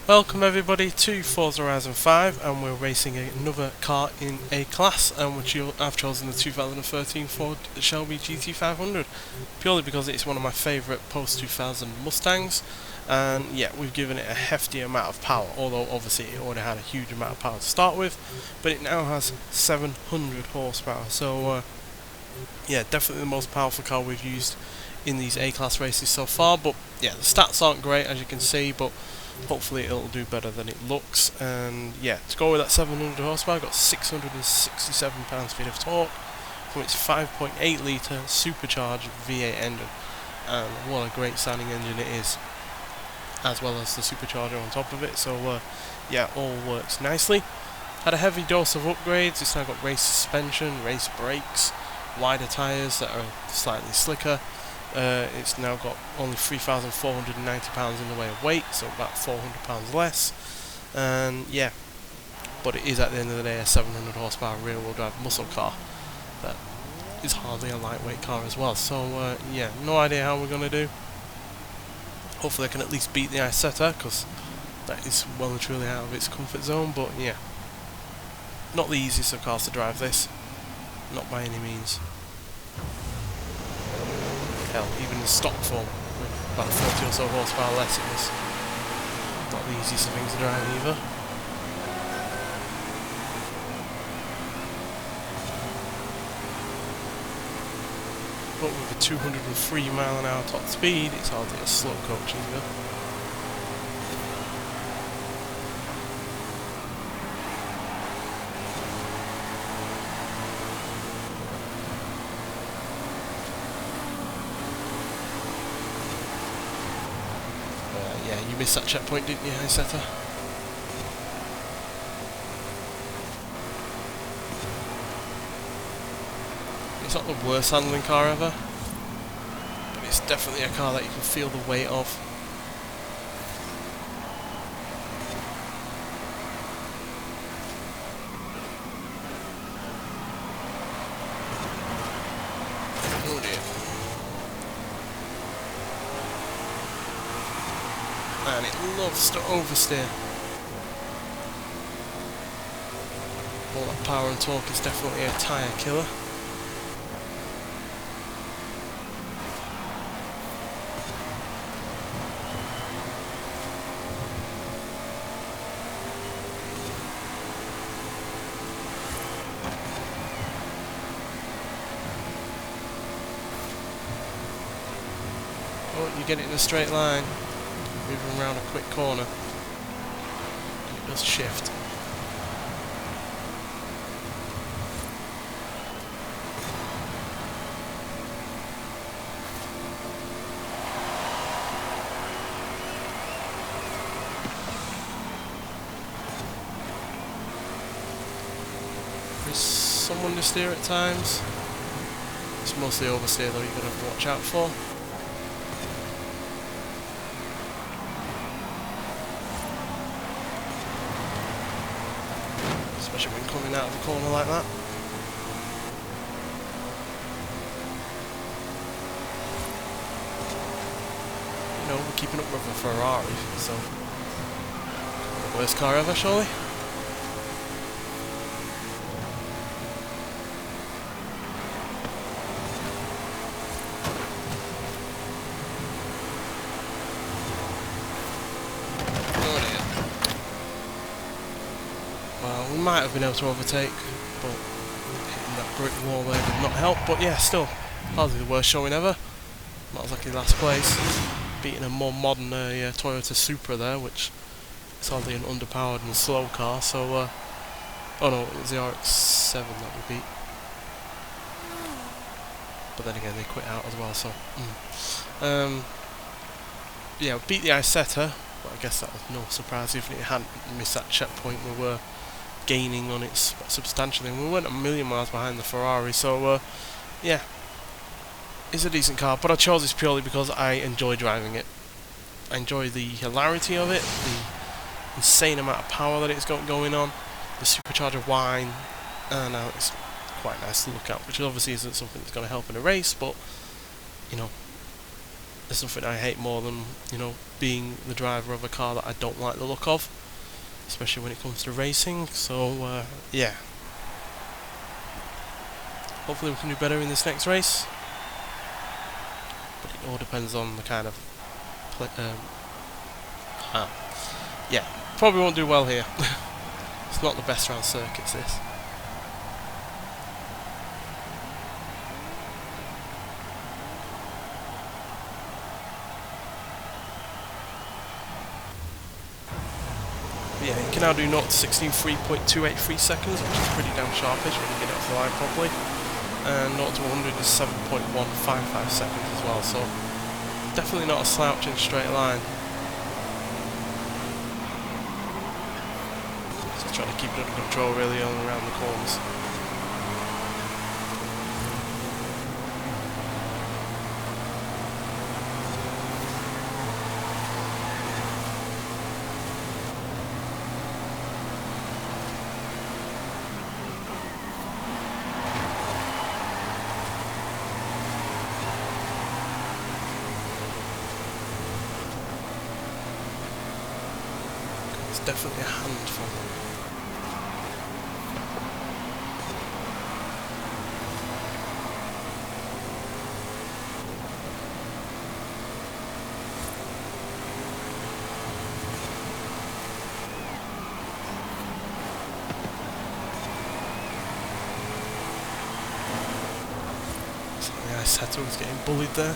Welcome everybody to Forza Horizon 5, and we're racing another car in A-Class, and I've chosen the 2013 Ford Shelby GT500 purely because it's one of my favourite post-2000 Mustangs, and yeah, we've given it a hefty amount of power, although obviously it already had a huge amount of power to start with, but it now has 700 horsepower, so yeah, definitely the most powerful car we've used in these A-Class races so far. But yeah, the stats aren't great as you can see, but hopefully it'll do better than it looks. And yeah, to go with that 700 horsepower, got 667 pounds-feet of torque from its 5.8 litre supercharged V8 engine, and what a great sounding engine it is, as well as the supercharger on top of it. So yeah, all works nicely. Had a heavy dose of upgrades. It's now got race suspension, race brakes, wider tyres that are slightly slicker. It's now got only 3,490 pounds in the way of weight, so about 400 pounds less. And yeah, but it is at the end of the day a 700 horsepower rear wheel drive muscle car that is hardly a lightweight car as well. So yeah, no idea how we're going to do. Hopefully I can at least beat the Isetta, because that is well and truly out of its comfort zone. But yeah, not the easiest of cars to drive, this, not by any means. Hell, even in stock form, with about 40 or so horsepower less, it was not the easiest of things to drive either. But with a 203 mile an hour top speed, it's hardly a slow coach either. Yeah, you missed that checkpoint, didn't you, Isetta? It's not the worst handling car ever, but it's definitely a car that you can feel the weight of. Oh dear. And it loves to oversteer. All that power and torque is definitely a tyre killer. Oh, you get it in a straight line. Moving around a quick corner, and it does shift. There's someone to steer at times. It's mostly oversteer though, you're going to have to watch out for. Especially when coming out of the corner like that. You know, we're keeping up with a Ferrari, so the worst car ever, surely? Well, we might have been able to overtake, but hitting that brick wall there did not help. But yeah, still, hardly the worst showing ever. Not exactly last place. Beating a more modern Toyota Supra there, which is hardly an underpowered and slow car. So, oh no, it was the RX-7 that we beat. But then again, they quit out as well. So, yeah, we beat the Isetta. But I guess that was no surprise, even if it hadn't missed that checkpoint. We were gaining on it substantially, and we weren't a million miles behind the Ferrari. So yeah, it's a decent car, but I chose this purely because I enjoy driving it. I enjoy the hilarity of it, the insane amount of power that it's got going on, the supercharger whine, and it's quite nice to look at, which obviously isn't something that's going to help in a race, but you know, There's something I hate more than, you know, being the driver of a car that I don't like the look of, especially when it comes to racing. So yeah, hopefully we can do better in this next race, but it all depends on the kind of yeah, probably won't do well here. It's not the best round circuits, this. Yeah, you can now do 0 to 16 3.283 seconds, which is pretty damn sharpish when you get it off the line properly. And 0 to 100 is 7.155 seconds as well, so definitely not a slouch in a straight line. Just trying to keep it under control really on around the corners. It's definitely a handful. Yeah, Seto was getting bullied there.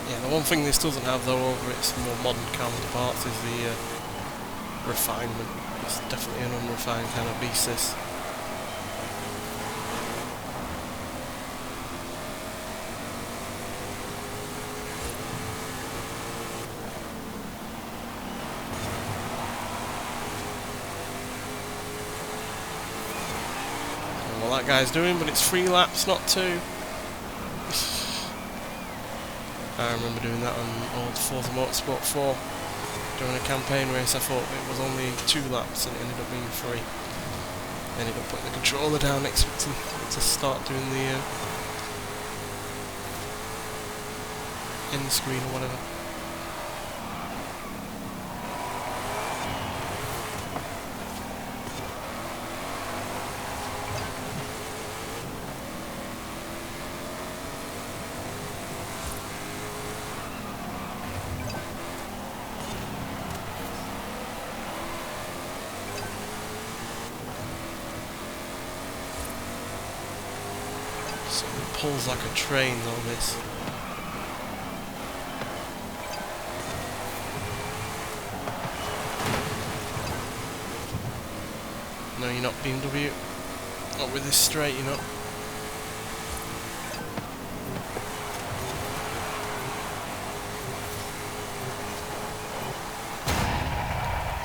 Yeah, the one thing this doesn't have though over its more modern counterparts is the refinement. It's definitely an unrefined kind of beast, this. I don't know what that guy's doing, but it's 3 laps, not 2. I remember doing that on old Forza Motorsport 4 during a campaign race. I thought it was only 2 laps and it ended up being 3. Ended up putting the controller down, expecting it to start doing the end screen or whatever. So it pulls like a train though, this. No, you're not BMW. Not with this straight, you're not.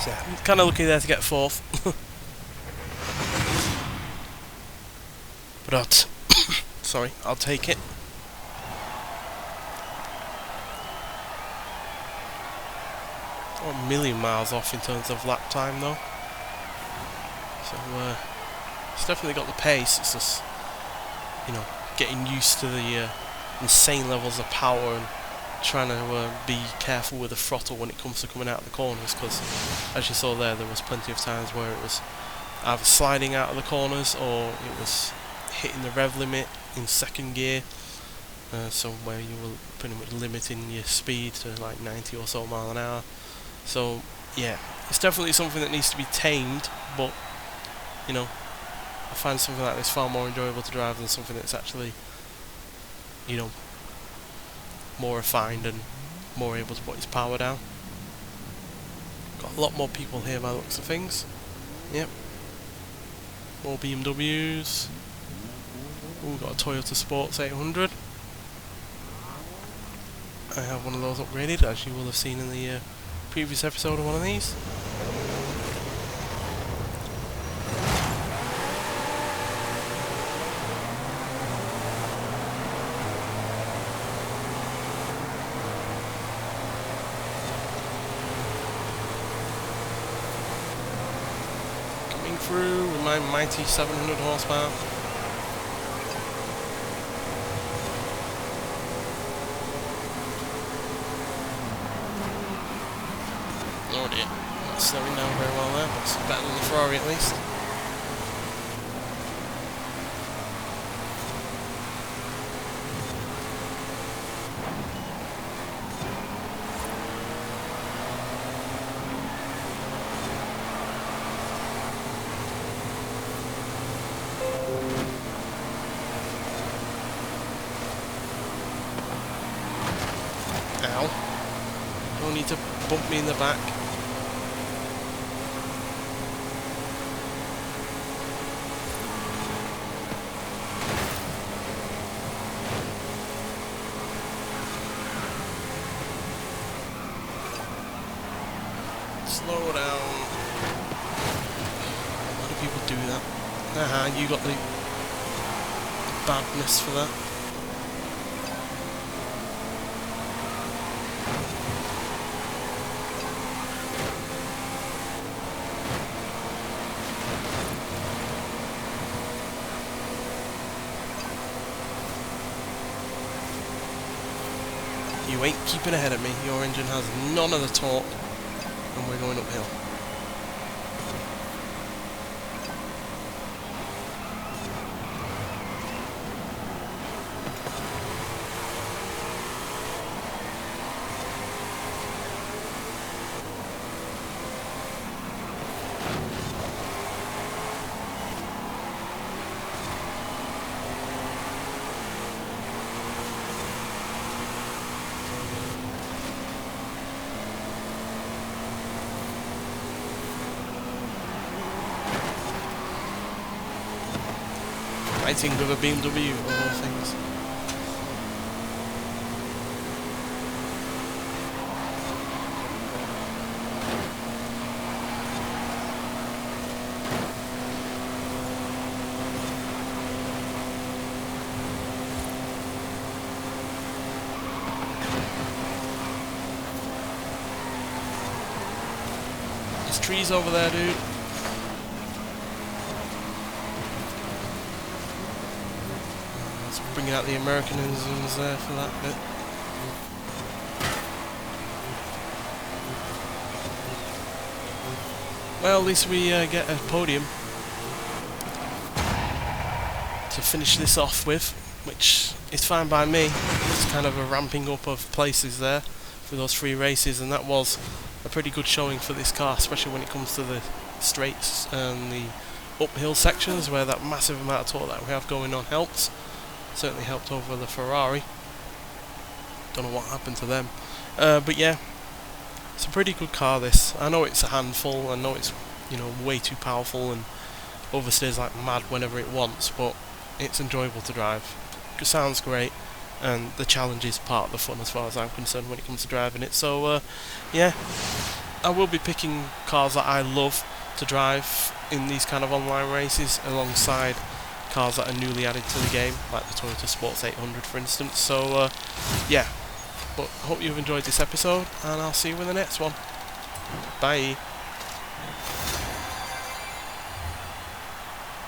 So yeah, I'm kind of lucky there to get 4th. But sorry, I'll take it. Not a million miles off in terms of lap time though. So it's definitely got the pace. It's just, you know, getting used to the insane levels of power and trying to be careful with the throttle when it comes to coming out of the corners, because as you saw there was plenty of times where it was either sliding out of the corners or it was hitting the rev limit in 2nd gear, so where you were pretty much limiting your speed to like 90 or so mile an hour. So yeah, it's definitely something that needs to be tamed, but you know, I find something like this far more enjoyable to drive than something that's actually, you know, more refined and more able to put its power down. Got a lot more people here by the looks of things. Yep. More BMWs. Ooh, got a Toyota Sports 800. I have one of those upgraded, as you will have seen in the previous episode of one of these. Coming through with my mighty 700 horsepower. Oh dear, not slowing down very well there, but it's better than the Ferrari at least. Ow. Don't need to bump me in the back. Slow down. A lot of people do that. Aha, you got the badness for that. You ain't keeping ahead of me. Your engine has none of the torque, and we're going uphill. Fighting with a BMW of all things. There's trees over there, dude. Bringing out the Americanisms there for that bit. Well, at least we get a podium to finish this off with, which is fine by me. It's kind of a ramping up of places there for those 3 races, and that was a pretty good showing for this car, especially when it comes to the straights and the uphill sections where that massive amount of torque that we have going on helps. Certainly helped over the Ferrari. Don't know what happened to them. But yeah, it's a pretty good car this. I know it's a handful, I know it's, you know, way too powerful and oversteers like mad whenever it wants, but it's enjoyable to drive. It sounds great, and the challenge is part of the fun as far as I'm concerned when it comes to driving it. So yeah, I will be picking cars that I love to drive in these kind of online races alongside cars that are newly added to the game, like the Toyota Sports 800 for instance. So yeah, but hope you've enjoyed this episode, and I'll see you in the next one. Bye.